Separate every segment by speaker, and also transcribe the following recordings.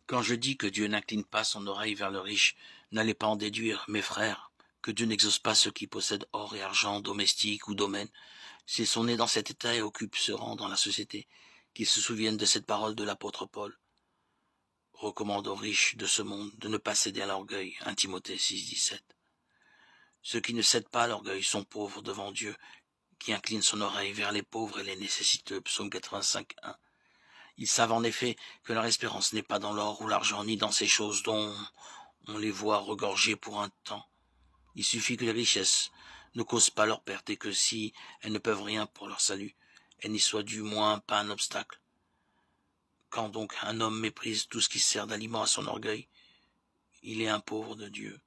Speaker 1: Quand je dis que Dieu n'incline pas son oreille vers le riche, n'allez pas en déduire, mes frères, que Dieu n'exauce pas ceux qui possèdent or et argent, domestiques ou domaines. S'ils sont nés dans cet état et occupent ce rang dans la société, qu'ils se souviennent de cette parole de l'apôtre Paul. Recommande aux riches de ce monde de ne pas céder à l'orgueil. 1 Timothée 6,17. Ceux qui ne cèdent pas à l'orgueil sont pauvres devant Dieu, qui incline son oreille vers les pauvres et les nécessiteux. Psaume 85,1. Ils savent en effet que leur espérance n'est pas dans l'or ou l'argent, ni dans ces choses dont on les voit regorger pour un temps. Il suffit que les richesses ne causent pas leur perte et que si elles ne peuvent rien pour leur salut, elles n'y soient du moins pas un obstacle. Quand donc un homme méprise tout ce qui sert d'aliment à son orgueil, il est un pauvre de Dieu,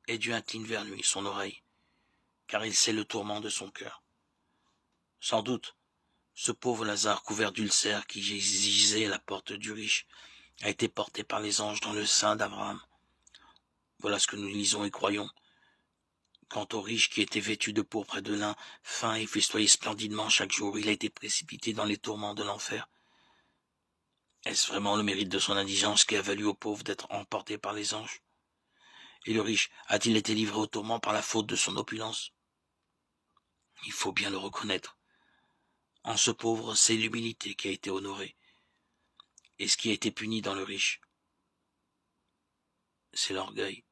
Speaker 1: et Dieu incline vers lui son oreille, car il sait le tourment de son cœur. Sans doute, ce pauvre Lazare couvert d'ulcères qui gisait à la porte du riche a été porté par les anges dans le sein d'Abraham. Voilà ce que nous lisons et croyons. Quant au riche qui était vêtu de pourpre et de lin, fin et festoyé splendidement chaque jour, il a été précipité dans les tourments de l'enfer. Est-ce vraiment le mérite de son indigence qui a valu au pauvre d'être emporté par les anges? Et le riche a-t-il été livré au tourment par la faute de son opulence? Il faut bien le reconnaître. En ce pauvre, c'est l'humilité qui a été honorée. Et ce qui a été puni dans le riche, c'est l'orgueil.